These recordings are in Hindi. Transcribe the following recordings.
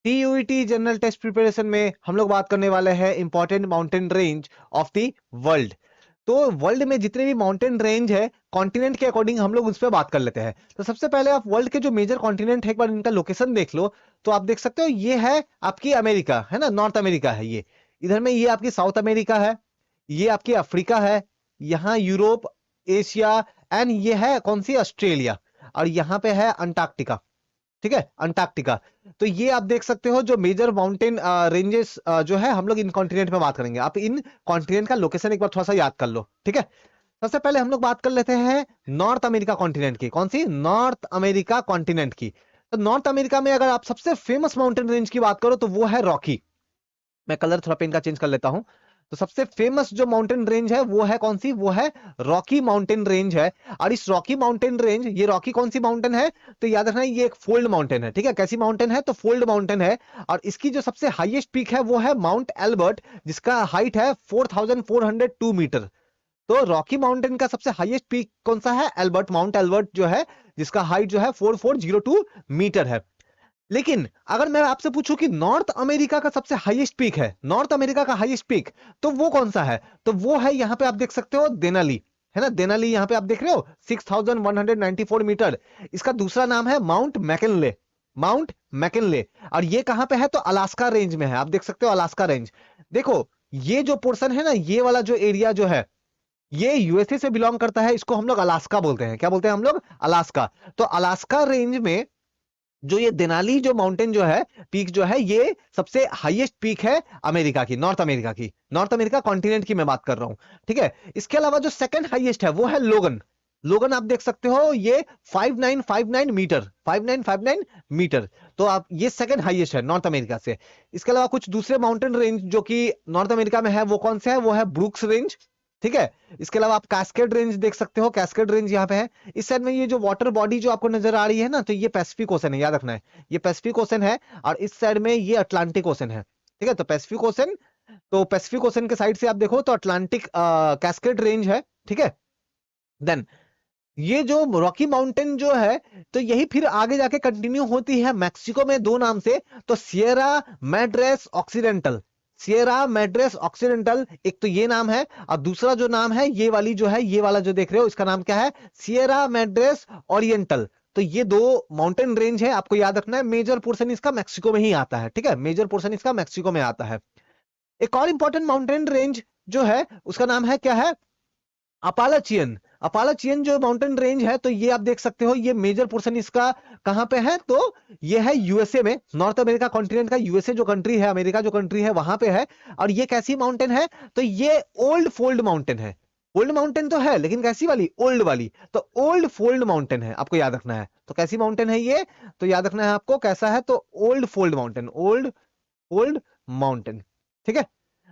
टीयूईटी जनरल टेस्ट प्रिपरेशन में हम लोग बात करने वाले हैं important mountain range of the world. तो वर्ल्ड में जितने भी माउंटेन रेंज है कॉन्टिनेंट के अकॉर्डिंग हम लोग उस पर बात कर लेते हैं। तो सबसे पहले आप वर्ल्ड के जो मेजर कॉन्टिनेंट है एक बार इनका लोकेशन देख लो। तो आप देख सकते हो ये है आपकी अमेरिका, है ना, नॉर्थ अमेरिका है ये। इधर में ये आपकी साउथ अमेरिका है, ये आपकी अफ्रीका है, यहाँ यूरोप, एशिया, एंड ये है कौन सी, ऑस्ट्रेलिया, और यहाँ पे है अंटार्कटिका। ठीक है, अंटार्कटिका। तो ये आप देख सकते हो जो मेजर माउंटेन रेंजेस जो है हम लोग इन कॉन्टिनेंट में बात करेंगे। आप इन कॉन्टिनेंट का लोकेशन एक बार थोड़ा सा याद कर लो। ठीक है, सबसे पहले हम लोग बात कर लेते हैं नॉर्थ अमेरिका कॉन्टिनेंट की। कौन सी, नॉर्थ अमेरिका कॉन्टिनेंट की। तो नॉर्थ अमेरिका में अगर आप सबसे फेमस माउंटेन रेंज की बात करो तो वो है रॉकी। मैं कलर थोड़ा पेन का चेंज कर लेता हूं। तो सबसे फेमस जो माउंटेन रेंज है वो है कौन सी, वो है रॉकी माउंटेन रेंज है। और इस रॉकी माउंटेन रेंज, ये रॉकी कौन सी माउंटेन है, तो याद रखना ये एक फोल्ड माउंटेन है। ठीक है, कैसी माउंटेन है, तो फोल्ड माउंटेन है। और इसकी जो सबसे हाईएस्ट पीक है वो है माउंट एल्बर्ट, जिसका हाइट है 4402 मीटर। तो रॉकी माउंटेन का सबसे हाईएस्ट पीक कौन सा है, एल्बर्ट, माउंट एल्बर्ट जो है, जिसका हाइट जो है 4402 मीटर है। लेकिन अगर मैं आपसे पूछूं कि नॉर्थ अमेरिका का सबसे हाईएस्ट पीक है, नॉर्थ अमेरिका का हाईएस्ट पीक, तो वो कौन सा है, तो वो है यहां पे आप देख सकते हो देनाली, है ना, देनाली यहां पे आप देख रहे हो 6194 मीटर। इसका दूसरा नाम है माउंट मैकिनले, माउंट मैकिनले। और ये कहां पे है, तो अलास्का रेंज में है। आप देख सकते हो अलास्का रेंज। देखो ये जो पोर्शन है ना, ये वाला जो एरिया जो है, ये यूएसए से बिलोंग करता है। इसको हम लोग अलास्का बोलते हैं। क्या बोलते हैं हम लोग, अलास्का। तो अलास्का रेंज में जो ये देनाली जो माउंटेन जो है, पीक जो है, ये सबसे हाईएस्ट पीक है अमेरिका की, नॉर्थ अमेरिका की, नॉर्थ अमेरिका कॉन्टिनेंट की मैं बात कर रहा हूं। ठीक है, इसके अलावा जो सेकंड हाईएस्ट है वो है लोगन। लोगन आप देख सकते हो ये 5959 मीटर, 5959 मीटर। तो आप ये सेकंड हाईएस्ट है नॉर्थ अमेरिका से। इसके अलावा कुछ दूसरे माउंटेन रेंज जो कि नॉर्थ अमेरिका में है वो कौन से है, वो है ब्रुक्स रेंज। ठीक है, इसके अलावा आप कैस्केड रेंज देख सकते हो, कैस्केड रेंज यहाँ पे है। इस साइड में ये जो वाटर बॉडी जो आपको नजर आ रही है ना, तो ये पैसिफिक ओशन है, याद रखना है, ये पैसिफिक ओशन है। और इस साइड में ये अटलांटिक ओशन है। ठीक है, तो पैसिफिक ओशन, तो पैसिफिक ओशन के साइड से आप देखो तो अटलांटिक कैस्केड रेंज है। ठीक है, देन ये जो रॉकी माउंटेन जो है, तो यही फिर आगे जाके कंटिन्यू होती है मैक्सिको में दो नाम से। तो Sierra mattress occidental, Sierra mattress occidental, एक तो ये नाम है, और दूसरा जो नाम है ये वाली जो है, ये वाला जो देख रहे हो, इसका नाम क्या है, सियरा मैड्रेस ओरिएंटल। तो ये दो माउंटेन रेंज है, आपको याद रखना है। मेजर पोर्शन इसका मैक्सिको में ही आता है। ठीक है, मेजर पोर्शन इसका मैक्सिको में आता है। एक और इंपॉर्टेंट माउंटेन रेंज जो है उसका नाम है क्या है, अपालाचियन। अपालाचियन जो माउंटेन रेंज है, तो ये आप देख सकते हो, ये मेजर पोर्शन इसका कहां पे है, तो ये है यूएसए में, नॉर्थ अमेरिका कॉन्टिनेंट का यूएसए जो कंट्री है, अमेरिका जो कंट्री है वहां पे है। और ये कैसी माउंटेन है, तो ये ओल्ड फोल्ड माउंटेन है। ओल्ड माउंटेन तो है लेकिन कैसी वाली, ओल्ड वाली। तो ओल्ड फोल्ड माउंटेन है, आपको याद रखना है। तो कैसी माउंटेन है ये, तो याद रखना है आपको कैसा है, तो old fold mountain, old fold mountain. ठीक है,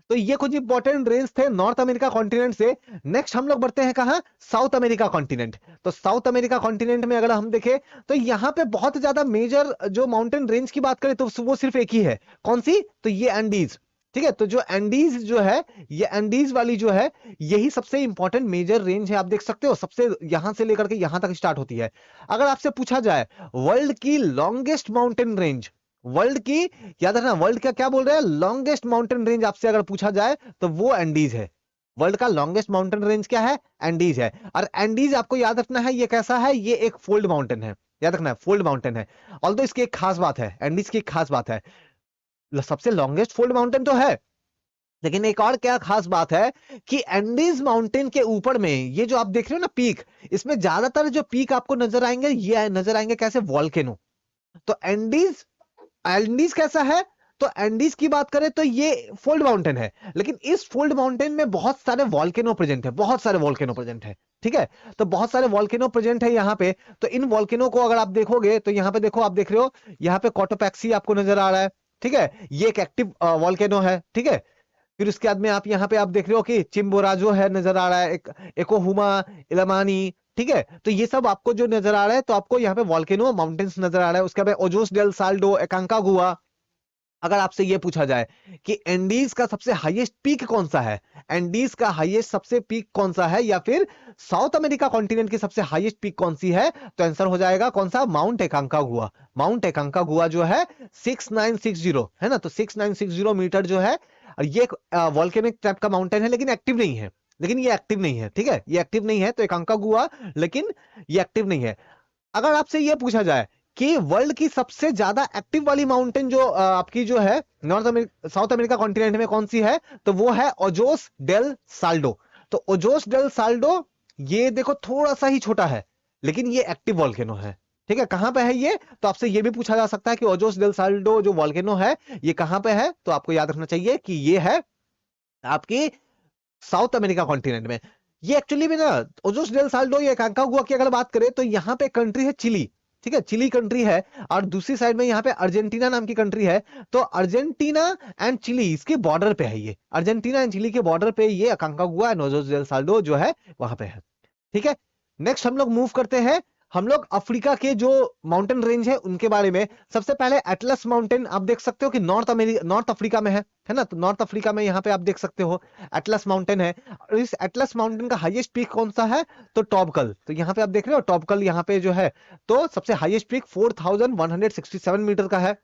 तो ये कुछ इंपॉर्टेंट रेंज थे नॉर्थ अमेरिका कॉन्टिनेंट से। नेक्स्ट हम लोग बढ़ते हैं कहां, साउथ अमेरिका कॉन्टिनेंट। तो साउथ अमेरिका कॉन्टिनेंट में अगर हम देखें तो यहां पे बहुत ज्यादा मेजर जो माउंटेन रेंज की बात करें तो वो सिर्फ एक ही है। कौन सी, तो ये एंडीज। ठीक है, तो जो एंडीज जो है, ये एंडीज वाली जो है, यही सबसे इंपॉर्टेंट मेजर रेंज है। आप देख सकते हो सबसे यहां से लेकर के यहां तक स्टार्ट होती है। अगर आपसे पूछा जाए वर्ल्ड की लॉन्गेस्ट माउंटेन रेंज, वर्ल्ड की, याद रखना वर्ल्ड का क्या बोल रहे हैं, लॉन्गेस्ट माउंटेन रेंज आपसे अगर पूछा जाए तो वो एंडीज है। वर्ल्ड का लॉन्गेस्ट माउंटेन रेंज क्या है, एंडीज है। और एंडीज आपको याद रखना है ये कैसा है, ये एक फोल्ड माउंटेन है, याद रखना है फोल्ड माउंटेन है। ऑल्दो इसकी एक खास बात है, एंडीज की एक खास बात है, सबसे लॉन्गेस्ट फोल्ड माउंटेन तो है, लेकिन एक और क्या खास बात है कि एंडीज माउंटेन के ऊपर में ये जो आप देख रहे हो ना पीक, इसमें ज्यादातर जो पीक आपको नजर आएंगे ये नजर आएंगे कैसे, वॉल्केनो। तो एंडीज, एंडीज कैसा है, तो एंडीज की बात करें तो ये फोल्ड माउंटेन है, लेकिन इस फोल्ड माउंटेन में बहुत सारे वॉल्केनो प्रेजेंट है, बहुत सारे वॉल्केनो प्रेजेंट है। ठीक है, तो बहुत सारे वॉल्केनो प्रेजेंट है यहाँ पे। तो इन वॉल्केनो को अगर आप देखोगे तो यहाँ पे देखो, आप देख रहे हो यहाँ पे कोटोपैक्सी आपको नजर आ रहा है। ठीक है, ये एक एक्टिव वॉल्केनो है। ठीक है, फिर उसके बाद में आप यहाँ पे आप देख रहे हो कि चिम्बोराजो है नजर आ रहा है, एक एकोहुमा, इलामानी। ठीक है, तो ये सब आपको जो नजर आ रहा है, तो आपको यहाँ पे वॉल्केनो माउंटेन्स नजर आ रहा है। उसके बाद ओजोस डेल साल्डो, एकांकागुआ, अगर आपसे यह पूछा जाए कि एंडीज का सबसे हाईएस्ट पीक कौन सा है, एंडीज का हाईएस्ट सबसे पीक कौन सा है, या फिर साउथ अमेरिका कॉन्टिनेंट की सबसे हाईएस्ट पीक कौन सी है, तो आंसर हो जाएगा कौन सा, माउंट एकांकागुआ। माउंट एकांकागुआ जो है 6960 है ना, तो 6960 मीटर जो है, और ये वॉल्केनिक टाइप का माउंटेन है, लेकिन एक्टिव नहीं है, लेकिन ये एक्टिव नहीं है, ठीक है, ये एक्टिव नहीं है, तो एकांकागुआ, लेकिन ये एक्टिव नहीं है। अगर आपसे यह पूछा जाए कि वर्ल्ड की सबसे ज्यादा एक्टिव वाली माउंटेन जो आपकी जो है साउथ अमेरिका कॉन्टिनेंट में कौन सी है, तो वो है ओजोस डेल साल्डो। तो ओजोस डेल साल्डो, ये देखो थोड़ा सा ही छोटा है, लेकिन ये एक्टिव वॉल्केनो है, ठीक है। कहां पे है ये, तो आपसे ये भी पूछा जा सकता है कि ओजोस डेल साल्डो जो वॉल्केनो है ये कहां पे है, तो आपको याद रखना चाहिए कि ये है आपकी साउथ अमेरिका कॉन्टिनेंट में। ये एक्चुअली में ना, ओजोस डेल साल्डो या एकांकागुआ की अगर बात करें तो यहाँ पे कंट्री है चिली, ठीक है, चिली कंट्री है, और दूसरी साइड में यहाँ पे अर्जेंटीना नाम की कंट्री है। तो अर्जेंटीना एंड चिली इसके बॉर्डर पे है, ये अर्जेंटीना एंड चिली के बॉर्डर पे ये अकांकागुआ एंड ओजोस डेल साल्डो जो है वहां पे है, ठीक है। नेक्स्ट हम लोग मूव करते हैं, हम लोग अफ्रीका के जो माउंटेन रेंज है उनके बारे में। सबसे पहले एटलस माउंटेन आप देख सकते हो कि नॉर्थ अफ्रीका में है ना, तो नॉर्थ अफ्रीका में यहाँ पे आप देख सकते हो एटलस माउंटेन है। और इस एटलस माउंटेन का हाईएस्ट पीक कौन सा है, तो टॉपकल, तो यहाँ पे आप देख रहे हो टॉपकल यहाँ पे जो है, तो सबसे हाईएस्ट पीक 4167 मीटर का है।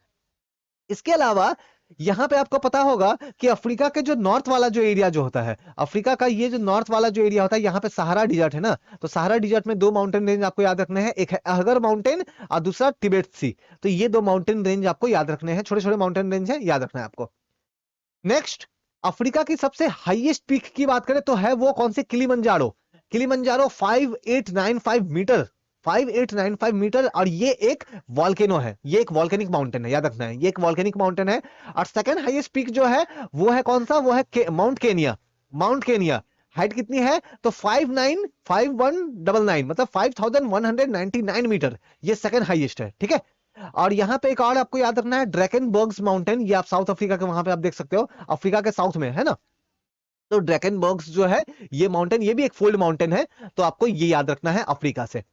इसके अलावा यहां पे आपको पता होगा कि अफ्रीका के जो नॉर्थ वाला जो एरिया जो होता है, अफ्रीका का ये जो नॉर्थ वाला जो एरिया होता है, यहाँ पे सहारा डिजर्ट है ना, तो सहारा डिजर्ट में दो माउंटेन रेंज आपको याद रखने हैं, एक है अहगर माउंटेन और दूसरा तिबेट सी। तो ये दो माउंटेन रेंज आपको याद रखने हैं, छोटे छोटे माउंटेन रेंज है, याद रखना है आपको। नेक्स्ट, अफ्रीका की सबसे हाईएस्ट पीक की बात करें तो है वो कौन से, किलिमंजारो। किलिमंजारो 5895 मीटर, 5895 मीटर, और ये एक वॉल्केनो है, ये एक वॉल्केनिक माउंटेन है, याद रखना है, ये एक वॉल्केनिक माउंटेन है। और सेकंड हाईएस्ट पीक जो है वो है कौन सा, वो है mount Kenya. Mount Kenya height कितनी है, तो 595199, मतलब 5199 मीटर, ये सेकंड हाईएस्ट है, ठीक है। और यहाँ पे एक और आपको याद रखना है, ड्रैकेनबर्ग्स माउंटेन, ये आप साउथ अफ्रीका के वहां पे आप देख सकते हो, अफ्रीका के साउथ में है ना, तो ड्रैकेनबर्ग्स जो है ये माउंटेन, ये भी एक फोल्ड माउंटेन है, तो आपको ये याद रखना है अफ्रीका से।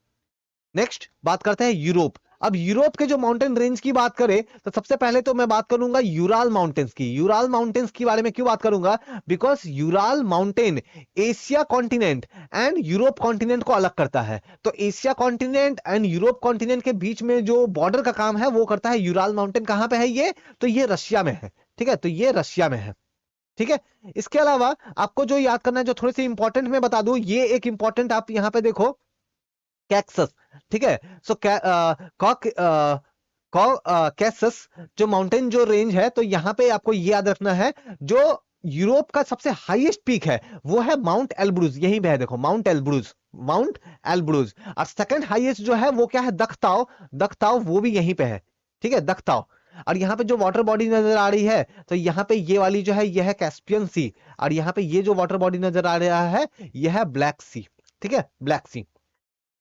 नेक्स्ट बात करते हैं यूरोप। अब यूरोप के जो माउंटेन रेंज की बात करें तो सबसे पहले तो मैं बात करूंगा यूराल माउंटेन्स की। यूराल माउंटेन्स के बारे में क्यों बात करूंगा, because Ural mountain Asia continent and Europe continent को अलग करता है। तो Asia continent and Europe continent के बीच में जो बॉर्डर का काम है वो करता है यूराल माउंटेन। कहां पे है ये, तो ये रशिया में है, ठीक है, तो ये रशिया में है, ठीक है। इसके अलावा आपको जो याद करना है, जो थोड़े से इंपॉर्टेंट मैं बता दूं, ये एक इंपॉर्टेंट आप यहां पे देखो, कैक्सस, ठीक है। सो कैक्सस जो माउंटेन जो रेंज है, तो यहां पे आपको ये याद रखना है, जो यूरोप का सबसे हाईएस्ट पीक है वो है माउंट एल्ब्रूज, यहीं पे है देखो, माउंट एल्ब्रूज, माउंट एल्ब्रूज। और सेकंड हाईएस्ट जो है वो क्या है, दख्ताव, दख्ताव वो भी यहीं पे है, ठीक है, दख्ताव। और यहाँ पे जो वाटर बॉडी नजर आ रही है, तो यहाँ पे ये वाली जो है ये है कैस्पियन सी, और यहाँ पे ये जो वाटर बॉडी नजर आ रहा है यह है ब्लैक सी, ठीक है, ब्लैक सी।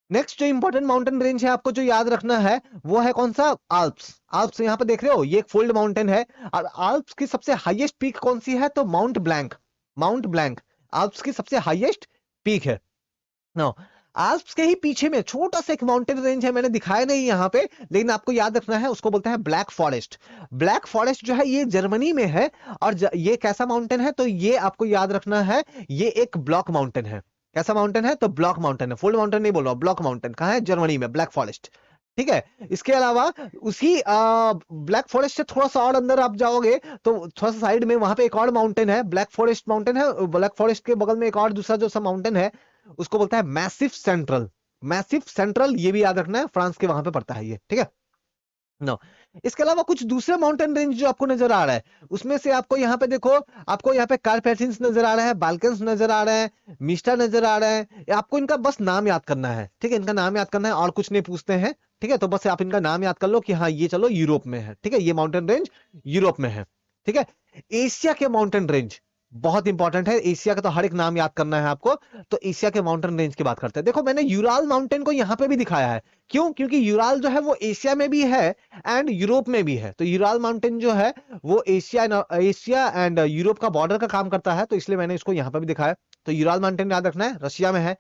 नेक्स्ट जो इंपॉर्टेंट माउंटेन रेंज है आपको जो याद रखना है वो है कौन सा, आल्प्स। आल्प्स यहाँ पे देख रहे हो, ये एक फोल्ड माउंटेन है, और आल्प्स की सबसे हाईएस्ट पीक कौन सी है, तो mount blank, mount blank Alps की सबसे हाईएस्ट पीक है। नो, आल्प्स के ही पीछे में छोटा सा एक माउंटेन रेंज है, मैंने दिखाया नहीं यहाँ पे, लेकिन आपको याद रखना है, उसको बोलते हैं ब्लैक फॉरेस्ट। ब्लैक फॉरेस्ट जो है ये जर्मनी में है, और ये कैसा माउंटेन है, तो ये आपको याद रखना है, ये एक ब्लॉक माउंटेन है। कैसा माउंटेन है, तो ब्लॉक माउंटेन है, फोल्ड माउंटेन नहीं बोल रहा, ब्लॉक माउंटेन। कहाँ है, जर्मनी में, ब्लैक फॉरेस्ट, ठीक है। इसके अलावा उसी ब्लैक फॉरेस्ट से थोड़ा सा और अंदर आप जाओगे तो थोड़ा सा साइड में वहां पे एक और माउंटेन है, ब्लैक फॉरेस्ट माउंटेन है। ब्लैक फॉरेस्ट के बगल में एक और दूसरा जो सा माउंटेन है उसको बोलता है मैसिव सेंट्रल। मैसिव सेंट्रल ये भी याद रखना है, फ्रांस के वहां पे पड़ता है ये, ठीक है। नो, इसके अलावा कुछ दूसरे माउंटेन रेंज जो आपको नजर आ रहा है, उसमें से आपको यहाँ पे देखो, आपको यहाँ पे कारपैथिन्स नजर आ रहा है, बाल्कन्स नजर आ रहा है, मिस्टा नजर आ रहा है। आपको इनका बस नाम याद करना है, ठीक है, इनका नाम याद करना है, और कुछ नहीं पूछते हैं, ठीक है। तो बस आप इनका नाम याद कर लो कि हाँ ये चलो यूरोप में है, ठीक है, ये माउंटेन रेंज यूरोप में है, ठीक है। एशिया के माउंटेन रेंज बहुत इंपॉर्टेंट है, एशिया का तो हर एक नाम याद करना है आपको। तो एशिया के माउंटेन रेंज की बात करते हैं। देखो मैंने यूराल माउंटेन को यहाँ पे भी दिखाया है, क्यों, क्योंकि यूराल जो है वो एशिया में भी है एंड यूरोप में भी है। तो यूराल माउंटेन जो है वो एशिया एंड यूरोप का बॉर्डर का काम करता है, तो इसलिए मैंने इसको यहाँ पे भी दिखाया। तो यूराल माउंटेन याद रखना है, रशिया में है।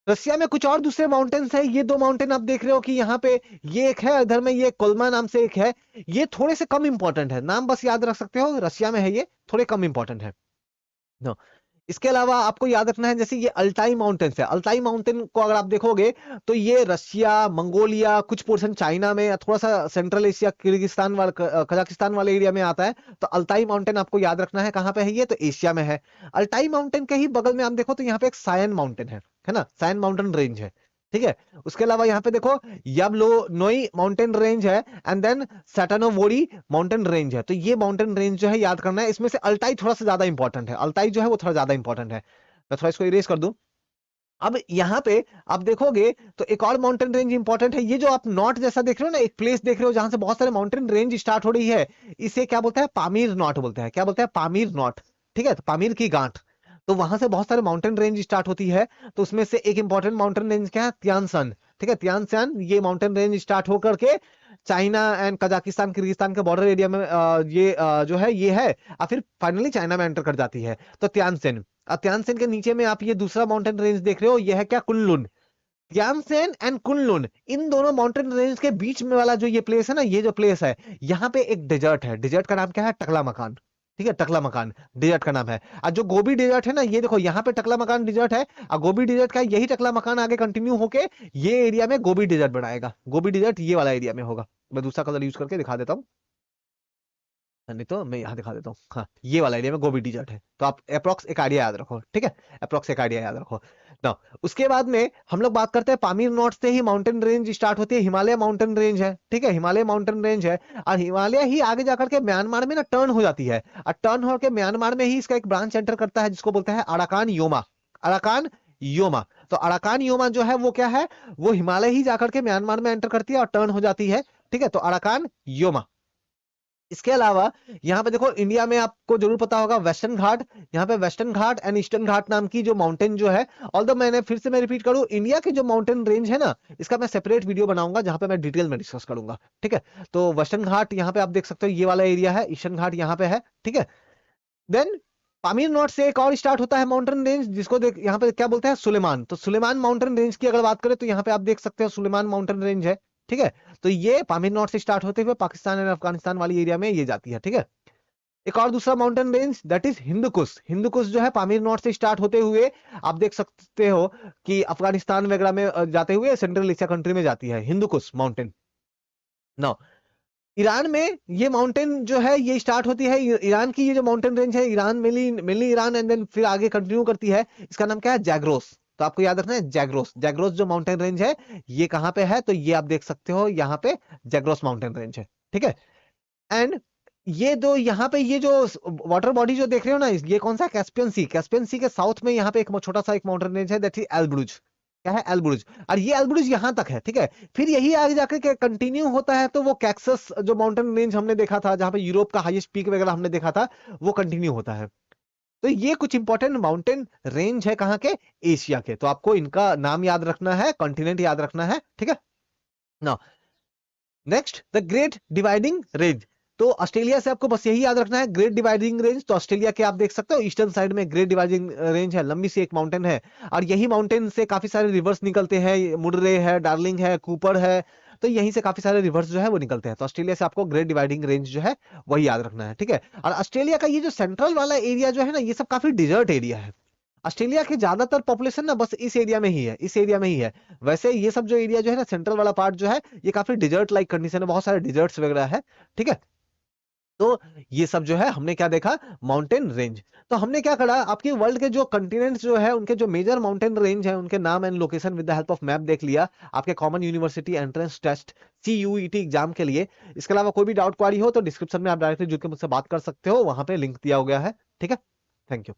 रसिया में कुछ और दूसरे माउंटेन्स है। ये 2 माउंटेन आप देख रहे हो कि यहाँ पे ये एक है, इधर में ये कोल्मा नाम से एक है। ये थोड़े से कम इंपॉर्टेंट है, नाम बस याद रख सकते हो, रसिया में है, ये थोड़े कम इंपॉर्टेंट है। नो, इसके अलावा आपको याद रखना है, जैसे ये अल्टाई माउंटेन्स है, अल्टाई माउंटेन को अगर आप देखोगे तो ये रशिया, मंगोलिया, कुछ पोर्शन चाइना में, थोड़ा सा सेंट्रल एशिया, किर्गिस्तान वाला, कजाकिस्तान वाले एरिया में आता है। तो अल्टाई माउंटेन आपको याद रखना है, कहाँ पे है ये, तो एशिया में है। अल्टाई माउंटेन के ही बगल में आप देखो तो यहाँ पे एक सायन माउंटेन है ना, सायन माउंटेन रेंज है, ठीक है। उसके अलावा यहाँ पे देखो याब्लो नोई माउंटेन रेंज है, एंड देन सैटानोवोरी माउंटेन रेंज है। तो ये माउंटेन रेंज जो है याद करना है, इसमें से अल्टाई थोड़ा सा ज्यादा इंपॉर्टेंट है, अल्टाई जो है वो थोड़ा ज्यादा इंपॉर्टेंट है। मैं थोड़ा इसको इरेज कर दूं। अब यहाँ पे आप देखोगे तो एक और माउंटेन रेंज इंपॉर्टेंट है, ये जो आप नॉट जैसा देख रहे हो ना, एक प्लेस देख रहे हो जहां से बहुत सारे माउंटेन रेंज स्टार्ट हो रही है, इसे क्या बोलते हैं, पामीर नॉट बोलते हैं। क्या बोलते हैं, पामीर नॉट, ठीक है, तो पामीर की गांठ। तो वहां से बहुत सारे माउंटेन रेंज स्टार्ट होती है। तो उसमें से एक इंपॉर्टेंट माउंटेन रेंज क्या है, त्यानसन, ठीक है, त्यानसन। ये माउंटेन रेंज स्टार्ट होकर के चाइना एंड कजाकिस्तान, किर्गिस्तान के बॉर्डर एरिया में ये जो है ये है, और फिर फाइनली चाइना में एंटर कर जाती है। तो त्यानसेन, त्यानसेन के नीचे में आप ये दूसरा माउंटेन रेंज देख रहे हो, ये है क्या, कुनलुन। त्यानसेन एंड कुनलुन, इन दोनों माउंटेन रेंज के बीच में वाला जो ये प्लेस है ना, ये जो प्लेस है, यहाँ पे एक डेजर्ट है। डेजर्ट का नाम क्या है, टकला मकान, ठीक है, टकला मकान डेजर्ट का नाम है। और जो गोबी डेजर्ट है ना, ये देखो यहाँ पे टकला मकान डेजर्ट है, और गोबी डेजर्ट का यही टकला मकान आगे कंटिन्यू होके ये एरिया में गोबी डेजर्ट बनाएगा। गोबी डेजर्ट ये वाला एरिया में होगा। मैं दूसरा कलर यूज करके दिखा देता हूँ, नहीं तो मैं यहाँ दिखा देता हूँ। हाँ, ये वाला एरिया में गोबी डिजर्ट है। तो आप अप्रोक्स एक आइडिया याद रखो, ठीक है, अप्रोक्स एक आइडिया याद रखो ना। उसके बाद में हम लोग बात करते हैं पामीर नॉट से ही माउंटेन रेंज स्टार्ट होती है, हिमालय माउंटेन रेंज है, ठीक है, हिमालय माउंटेन रेंज है। और हिमालय ही आगे जाकर के म्यांमार में ना टर्न हो जाती है, और टर्न होकर म्यांमार में ही इसका एक ब्रांच एंटर करता है, जिसको बोलते हैं अराकान योमा। Arakan Yoma. तो अराकान योमा जो है वो क्या है, वो हिमालय ही जाकर के म्यांमार में एंटर करती है और टर्न हो जाती है, ठीक है। तो अराकान योमा। इसके अलावा यहाँ पे देखो, इंडिया में आपको जरूर पता होगा वेस्टर्न घाट। यहाँ पे वेस्टर्न घाट एंड ईस्टर्न घाट नाम की जो माउंटेन जो है, ऑल्दो मैंने फिर से मैं रिपीट करूं, इंडिया की जो माउंटेन रेंज है ना, इसका मैं सेपरेट वीडियो बनाऊंगा जहां पे मैं डिटेल में डिस्कस करूंगा, ठीक है। तो वेस्टर्न घाट यहाँ पे आप देख सकते हो, ये वाला एरिया है, ईस्टर्न घाट यहाँ पे है, ठीक है। देन पामीर नॉट से एक और स्टार्ट होता है माउंटेन रेंज, जिसको देख यहाँ पे क्या बोलते हैं, सुलेमान। तो सुलेमान माउंटेन रेंज की अगर बात करें तो यहाँ पे आप देख सकते हो सुलेमान माउंटेन रेंज है, ठीक है। तो ये पामीर नॉट से स्टार्ट होते हुए पाकिस्तान और अफगानिस्तान वाली एरिया में ये जाती है, ठीक है। एक और दूसरा mountain range that is Hindu Kush. Hindu Kush जो है पामीर नॉर्थ से स्टार्ट होते हुए आप देख सकते हो कि अफगानिस्तान वगैरह में जाते हुए सेंट्रल एशिया कंट्री में जाती है, हिंदुकुश माउंटेन। नाउ ईरान में ये माउंटेन जो है ये स्टार्ट होती है, ईरान की ये जो माउंटेन रेंज है, Iran mainly mainly Iran, and then फिर आगे कंटिन्यू करती है। इसका नाम क्या है, जैग्रोस। तो आपको याद रखना है जैग्रोस। जैग्रोस जो माउंटेन रेंज है ये कहाँ पे है, तो ये आप देख सकते हो यहाँ पे जैग्रोस माउंटेन रेंज है, ठीक है। एंड ये दो यहाँ पे ये जो वाटर बॉडी जो देख रहे हो ना, ये कौन सा है, कैस्पियन सी। कैस्पियन सी के साउथ में यहाँ पे एक छोटा सा एक माउंटेन रेंज है, दैट इज एल्ब्रुज। क्या है, एल्ब्रुज। और ये एल्ब्रुज यहाँ तक है, ठीक है। फिर यही आगे जाकर के कंटिन्यू होता है, तो वो कैक्सस जो माउंटेन रेंज हमने देखा था, जहाँ पे यूरोप का हाईएस्ट पीक वगैरह हमने देखा था, वो कंटिन्यू होता है। तो ये कुछ इंपॉर्टेंट माउंटेन रेंज है कहाँ के, एशिया के। तो आपको इनका नाम याद रखना है, कॉन्टिनेंट याद रखना है, ठीक है ना। Next, the great dividing range. तो ऑस्ट्रेलिया से आपको बस यही याद रखना है, ग्रेट डिवाइडिंग रेंज। तो ऑस्ट्रेलिया के आप देख सकते हो ईस्टर्न साइड में ग्रेट डिवाइडिंग रेंज है, लंबी सी एक माउंटेन है। और यही माउंटेन से काफी सारे रिवर्स निकलते हैं, मुर्रे है, डार्लिंग है, कूपर है। तो यहीं से काफी सारे रिवर्स जो है वो निकलते हैं। तो ऑस्ट्रेलिया से आपको ग्रेट डिवाइडिंग रेंज जो है वही याद रखना है, ठीक है। और ऑस्ट्रेलिया का ये जो सेंट्रल वाला एरिया जो है ना, ये सब काफी डिजर्ट एरिया है। ऑस्ट्रेलिया की ज्यादातर पॉपुलेशन ना बस इस एरिया में ही है, इस एरिया में ही है। वैसे ये सब जो एरिया जो है ना, सेंट्रल वाला पार्ट जो है, ये काफी डिजर्ट लाइक कंडीशन है, बहुत सारे डिजर्ट्स वगैरह है, ठीक है। तो ये सब जो है हमने क्या देखा, माउंटेन रेंज। तो हमने क्या करा, आपके वर्ल्ड के जो कंटिनेंट्स जो है उनके जो मेजर माउंटेन रेंज है उनके नाम and location with the help of map देख लिया, आपके common university entrance test CUET exam के लिए। इसके अलावा कोई भी डाउट क्वारी हो तो डिस्क्रिप्शन में आप डायरेक्टली जुड़ के मुझसे बात कर सकते हो, वहां पे लिंक दिया हो गया है, ठीक है। Thank you.